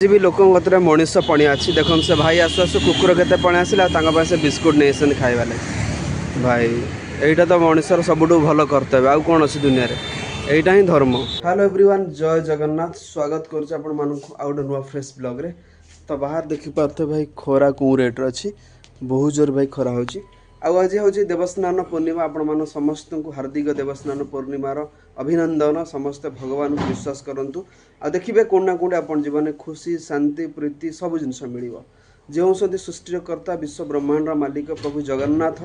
भी लोक मनीष पणिया अच्छी देख से भाई आसु आसु कुकुर के पणिया आसला से बिस्कुट नहीं खाଇବା लगे भाई यहीटा तो मनीषर सबुठ भल कर्तव्य आउ कौन अच्छी दुनिया यहीटा ही धर्म। हेलो एवरीवन जय जगन्नाथ स्वागत करुच्चे आपण मानक आउ गोटे नुआ फ्रेश ब्लॉग रे। तो बाहर देखिपे भाई खरा कौ रेट्रे अच्छी बहुत जोर भाई खरा हो। आज हूँ देवस्नान पूर्णिमा आपण मान समस्त को हार्दिक देवस्नान पूर्णिमार अभिनंदन। समस्ते भगवान को विश्वास करूँ आ देखिए कौन ना कौटे आप जीवन खुशी शांति प्रीति सब जिनस मिल जो सृष्टिकर्ता विश्व ब्रह्मांड मालिक प्रभु जगन्नाथ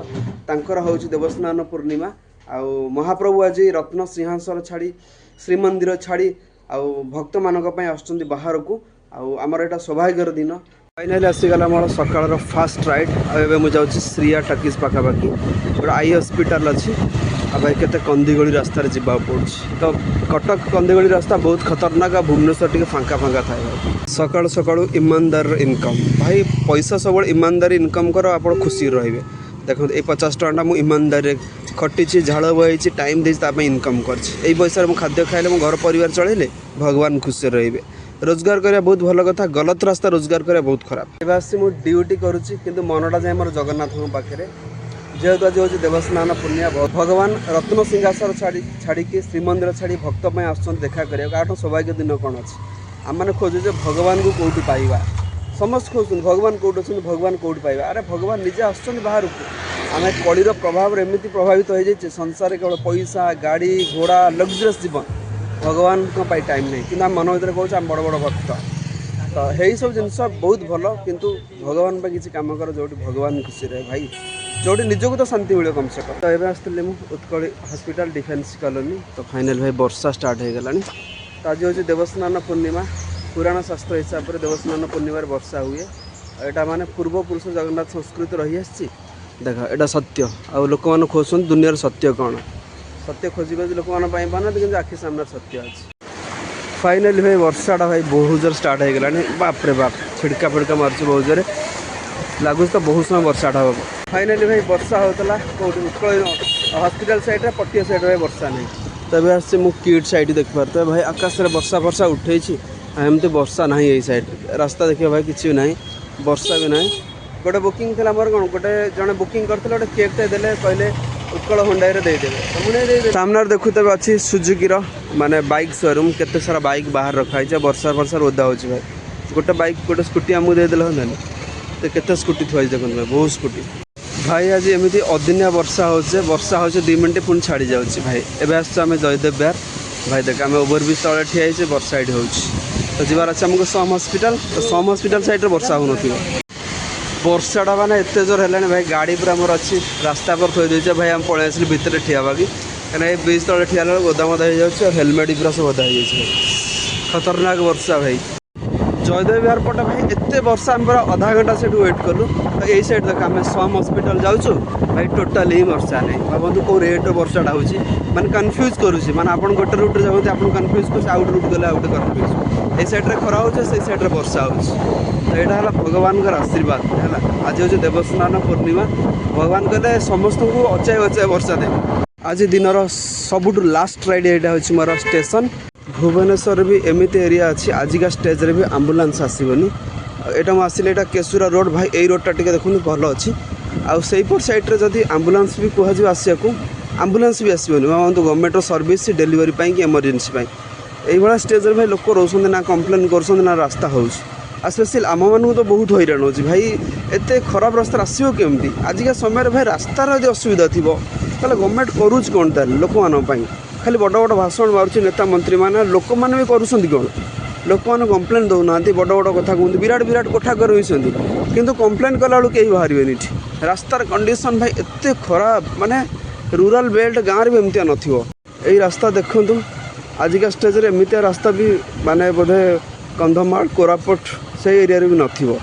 तांकर हूँ देवस्नान पूर्णिमा। आउ महाप्रभु आज रत्न सिंहासन छाड़ी श्रीमंदिर छाड़ी आउ भक्त मानक आसुँच बाहर को आमर यहाँ सौभाग्यर दिन फाइनाली आसीगला मोर सकाळ फास्ट राइड। आबे मु जाउछि श्रिया टकीज पाखापाखि गोटे आई हस्पिटाल अच्छी आ भाई केते कंदीगोली रास्ता जावा पड़ुछि। तो कटक कंदीगोली रास्ता बहुत खतरनाक आ भुवनेश्वर टिके फांका फांका थाए। सकाळु सकाळु ईमानदार इनकम भाई पैसा सब ईमानदार इनकम कर आप खुशी रहिबे। देखो ये 50 टका मु ईमानदार खटी झाड़ बही टाइम देता इनकम कर पैसा खाद्य खाइले मो घर परिवार चलैले भगवान खुशी रहिबे। रोजगार करा बहुत भल कथा गलत रास्ता रोजगार करा बहुत खराब। एवं आसी मुझे ड्यूटी करुच्ची कि मनटा जाए मोर जगन्नाथ पाखे जेहेतु आज हूँ देवस्नान पुण्य भगवान रत्न सिंहासन छाड़ी श्रीमंदिर छाड़ी भक्त आस देखा करा सौभाग्य दिन कौन अच्छी आम मैंने खोजुचे भगवान को कौटी पाइबा। समस्त खोजुन भगवान कौट अच्छे भगवान कौटी पाइबा। अरे भगवान निजे आस बाहर को आम कलिर प्रभाव एमती प्रभावित हो जाए संसार केवल पैसा गाड़ी घोड़ा लग्जरियस जीवन भगवान टाइम नहीं कि मन भर कहे बड़ बड़ भक्त। तो यही सब जिन बहुत भल किंतु भगवान किसी कम कर जो भगवान खुशी रहे भाई जो निजक तो शांति मिले कम से कम। तो ये आसती उत्कल हॉस्पिटल डिफेन्स कॉलोनी। तो फाइनल भाई वर्षा स्टार्ट हो गलानी। तो आज हूँ देवस्नान पूर्णिमा पुराण शास्त्र हिसाब से देवस्नान पूर्णिमा वर्षा हुए। यहाँ माने पूर्वपुरुष जगन्नाथ संस्कृति रही आसी देख यहाँ सत्य आ लोक मैंने खोजुन दुनियार सत्य कौन सत्य खोजी खोजी लोक मैंने पाना कि आखि सामने सत्य अच्छे। फाइनाली भाई वर्षाटा भाई बहुत जोर स्टार्ट हो गलानी। बाप रे बाप छिड़का फिड़का मार्च बहुत जोर लगुच तो बहुत समय वर्षाटा हम। फाइनाली भाई वर्षा होता कौटी उत्कल हॉस्पिटल साइड पटिया साइड भाई वर्षा नहीं। तब आसे मु किड साइड देखिपार तो भाई आकाश में वर्षा वर्षा उठे एमती वर्षा ना यही साइड रास्ता देखिए भाई किसी ना वर्षा भी ना। गोटे बुकिंग थी मोर कौन गोटे जड़े बुकिंग करते गोटे केकटे देले कहले उत्कल हुंडाई देदेवे सामने देखुते अच्छी सुजुकी माने बाइक शोरूम केते सारा बाइक बाहर रखाई वर्षा वर्षा ओदा हो भाई गोटे बाइक गोटे स्कूटी आमको देदेल हम तो केते स्कूटी थुआई देखते भाई बहुत स्कूटी भाई आज एमती अदिनिया वर्षा हो 2 मिनट पुणी छाड़ी जाऊँगी भाई। एवं आम जयदेव बिहार भाई देख आम ओवरब्रिज तले ठिया वर्षा ये हो तो जीवार अच्छे आमको सम हस्पिटाल तो सम हस्पिटाल साइड वर्षा हो वर्षाटा मैंने एत जोर है भाई गाड़ी पूरा मोर अच्छी रास्ता पर थोड़ी देचे भाई आम पलि आसिल भितर ठिया बाकी कहीं ब्रिज तले ठिया गोदा मदा हो जाए हेलमेट पूरा सब ओदा हो खतरनाक वर्षा भाई। जयदेव बिहार पटे भाई एत वर्षा आम पूरा आधा घंटा से वेट कलु तो यही साइड देख आम सम हस्पिटाल जाऊँ भाई टोटाल ही वर्षा नहीं भावतु कौ रेट वर्षाटा हो मैंने कन्फ्यूज करुँच मैंने आप गोटे रुट्रे जाते आप कन्फ्यूज कर आउट रुट गले आउट कन्फ्यूज ये सैड्रे खरा हो सैड्रे वर्षा हो। तो यहाँ है भगवान का आशीर्वाद है। आज हूँ देवस्नान पूर्णिमा भगवान कहले समस्त को अचाए अचाए वर्षा दे। आज दिनर सबुठ लास्ट राइड यहाँ हूँ मोर स्टेशन भुवनेश्वर भी एमती एरिया अच्छी आजिका स्टेज रे भी आम्बुलांस आसबनी यहाँ आसिले यहाँ केशुरा रोड भाई यही रोडटा टे देखते भल अच्छी आईपट सैड्रे जदि आम्बुलांस भी कह आसिया आम्बुलांस भी आसबनी भावतु गवर्नमेंट सर्विस डेलीवरी कि इमरजेंसी यही स्टेज भाई लोक रोचते ना कम्प्लेन कर ना रास्ता हो स्पेशल आम मानू तो बहुत हैरान हो भाई एत खराब रास्ता आसो केमती आजिका समय भाई रास्तार यदि असुविधा थी गवर्नमेंट करुच्च कौन ताल लोक मानी खाली बड़ बड़ भाषण मार्च नेता मंत्री मैंने लोक मैंने भी करुँच कौन लोक मैंने कम्प्लेन दौना बड़ बड़ कथा कहते विराट विराट कोठा कर कितु कम्प्लेन कला बेलू कहीं बाहर रास्तार कंडीशन भाई एत खराब माने रूराल बेल्ट गाँव भी एमती नथिबो यही रास्ता देखूँ आजिका स्टेज रे एमती रास्ता भी माने बोधे कंधमाल कोरापुट से एरिया भी नथिबो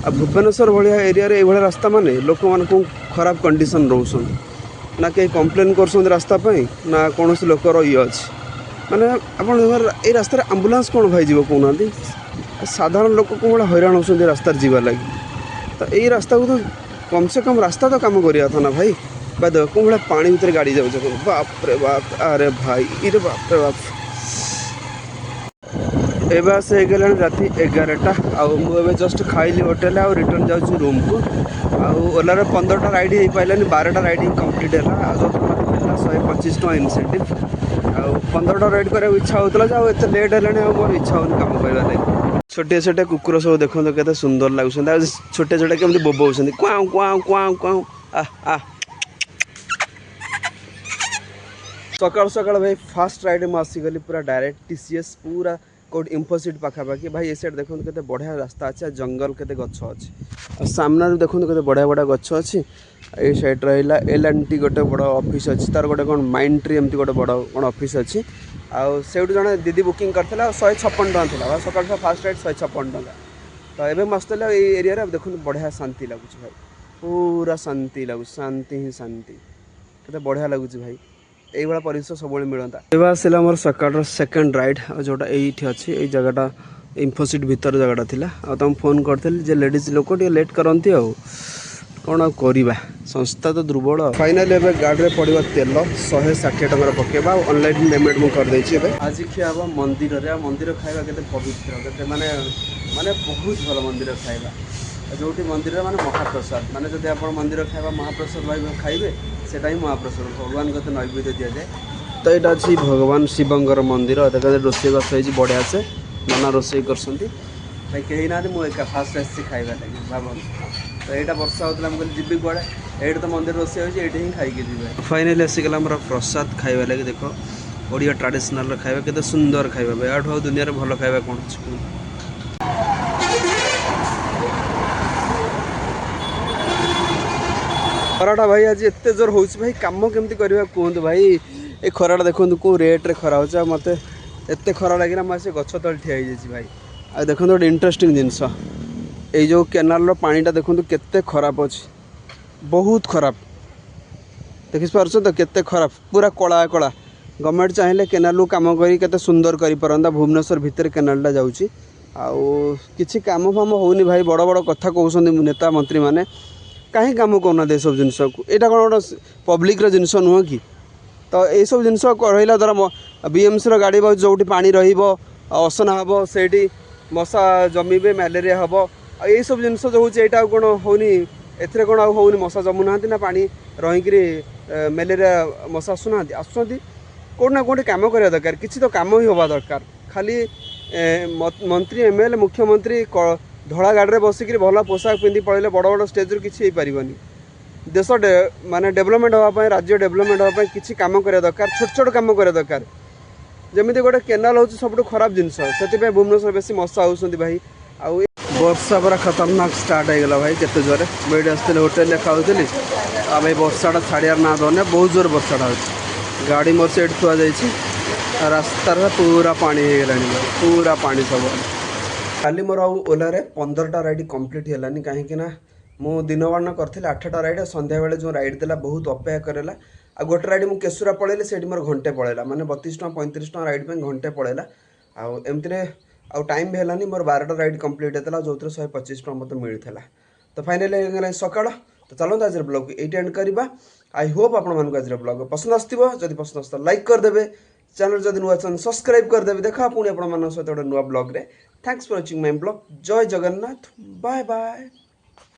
आ भुवनेश्वर भाया एरिया रे ये रास्ता माने लोक मान को खराब कंडीशन रोसन ना कहीं कम्प्लेन कर रास्ता ना कौन लोकर ये अच्छे माने आप रास्तार आम्बुलांस कौन भाई जीव कहना साधारण लोक को भाई हैरान होती रास्ता जीवा लगे। तो यही रास्ता को तो कम से कम रास्ता तो कम करा था ना भाई देख कौन भाई पानी भितर गाड़ी जाऊँ बाप रे बाप अरे भाई इरे बाप रे बाप एबे आसे ହେଇଗଲାଣି ରାତି 11ଟା ଆଉ ମୁଁ ଏବେ ଜଷ୍ଟ ଖାଇଲି ହୋଟେଲ ଆଉ ରିଟର୍ନ ଯାଉଛି ରୁମକୁ। ଆଉ ଓଲାର 15ଟା ରାଇଡ୍ ହେଇପାରିଲାନି 12ଟା ରାଇଡ୍ ହିଁ କମ୍ପ୍ଲିଟ୍ ହେଲା ଆଉ ଯେଉଁଥିରେ ମୋତେ ମିଳିଲା 125 ଟଙ୍କା ଇନସେଣ୍ଟିଭ୍। ଆଉ 15ଟା ରାଇଡ୍ କରିବାକୁ ଇଚ୍ଛା ହେଉଥିଲା ଯେ ଆଉ ଏତେ ଲେଟ୍ ହେଲାଣି ଆଉ ମୋର ଇଚ୍ଛା ହେଉନି କାମ କରିବା ଲାଗି। ଛୋଟିଆ ଛୋଟିଆ କୁକୁର ସବୁ ଦେଖନ୍ତୁ କେତେ ସୁନ୍ଦର ଲାଗୁଛନ୍ତି ଆଉ ଛୋଟିଆ ଛୋଟିଆ କେମିତି ବୋବଉଛନ୍ତି କ୍ୱାଉଁ କ୍ୱାଉଁ କ୍ୱାଉଁ କ୍ୱାଉଁ ଆ सकाल सकाल भाई फास्ट राइड में आसीगली पूरा डायरेक्ट TCS पूरा कौट इन्फोसिट पाखापाखि भाई ए साइड देखो केते बढ़िया रास्ता अच्छे जंगल केते गछ अच्छे सामने देखो केते बढ़िया बढ़िया गछ अच्छी ये साइड रहा L&T गोटे बड़ ऑफिस अच्छी तार गोटे कौन माइंड ट्री एमती गोटे बड़ कौन ऑफिस अच्छी आउ से जड़े दीदी बुकिंग करता 156 टका था सकाल फास्ट राइड 156 टका तो ये मस्त है ये एरिया देखो बढ़िया शांति लगुच भाई पूरा शांति लगुच शांति ही शांति केते बढ़िया लगुच भाई ये परिवेश सब मिलता एवं आसला मोर सकाल सेकेंड राइड जोटा ये अच्छी ये जगहटा इन्फोसिट भीतर जगहटा थिला आ तुम फोन करते लेडीज लोक लेट करती कौन करवा संस्था तो दुर्बल फाइनाली एवं गाड़ी में पड़ा तेल 160 टकर पकेबा ऑनलाइन पेमेंट मुझे करदे आज खिया हम मंदिर मंदिर खाଇବା केते पवित्र केते माने माने बहुत भल मंदिर खाଇବା जो मंदिर माने महाप्रसाद माने जब आप मंदिर खाଇବା महाप्रसाद भाई खाइबे सेटा ही महाप्रसाद भगवान को नैवेद्य दि जाए तो यहाँ अच्छी भगवान शिवंकर मंदिर देखा रोषेईबास हो बढ़िया से नाना रोषे कर भाई कहीं ना मुझे एका फास्ट आसी खाଇବା लगे भाव तो यहाँ वर्षा होता मुझे जी कड़े ये तो मंदिर रोषे होती ही खाई फाइनाली आसीगला मोर प्रसाद खाଇବା लगे देख ओडिया ट्रेडिशनल खाଇବା केते सुंदर खाଇବା या दुनिया भल खाଇବା कौन अच्छी खराटा भाई आज एत जोर हो भाई कम केमती करवा कहतु भाई ये खराटा देखो कौ रेट्रे खरा हो मत एत खरा लगे मुझे गछ तले ठिया भाई आ देखो गोटे इंटरेस्टिंग जिनस ये जो केनाल पानीटा देखो केते खराब अच्छे बहुत खराब देखिपार्छ तो केते खराब पूरा कला कला गवर्नमेंट चाहिए केनाल कम कर सुंदर कर भुवनेश्वर भितर केनालटा जाऊँगी आउ किसी कम फाम होनी भाई बड़ बड़ कथा कहते नेता मंत्री मैंने कहीं कम करना दे सब जिनस को यहाँ कौन गोटे पब्लिक जिनस नुह कि तो यह सब जिनस रहा द्वारा BMC गाड़ी बहुत जो पानी रसना हम से मशा जमीबे मलेरिया हम यही सब जिनस जो होता कौन होनी एथरे कौन होनी मशा जमु ना ना पानी रहीकि मलेरिया मशा आसुना आसुँच कौट ना कौटी कम करवा दरकार किसी तो कम ही हवा दरकार खाली मंत्री MLA मुख्यमंत्री धड़ा गाड़ी बसिक भल पोशाक पिंधि पड़े बड़ बड़ स्टेज किसी पारनि देश माने डेवलपमेंट हाँपाई राज्य डेवलपमेंट हाँपाई किसी कम करवा दरकार छोट छोट कम करवा दरकार जमी गोटे केनाल हूँ सब खराब जिनस से भुवनेश्वर बेस मशा होती भाई आउ वर्षा पूरा खतरनाक स्टार्ट होगा भाई केते जोरे मुझे आसती होटेल खाऊली आ भाई वर्षाटा छाड़ार ना दौने बहुत जोर वर्षाटा हो गाड़ी मोर से थुआ जा रास्तार पूरा पानी हो गला पूरा पानी सब खाली मोर ओलारे 15टा राइड कंप्लीट है कहीं मु दिन बाण करी 8टा राइड संध्या बेले जो राइड देला बहुत अपेक्षा करेला आ गोटे राइड मुझे केशुरा पलैली से मोर घंटे पड़ेगा माने 32 टଙ୍କା 35 टଙ୍କା राइड पे घंटे पड़ेगा आमती आउ टाइम भी है मोर 12टा राइड कंप्लीट होता जो 125 टଙ୍କା मत मिलता तो फाइनाली सकाल तो चलते आज ब्लॉग को ये एंड करवा आई होप आपण आज ब्लॉग पसंद आसो जब पसंद आस लाइक करदे चैनल जब नुआ चैनल सब्सक्राइब करदे देखा पुणी आप सहित गोटे नुआ ब्लॉग रे thanks for watching my blog जय जगन्नाथ बाय बाय।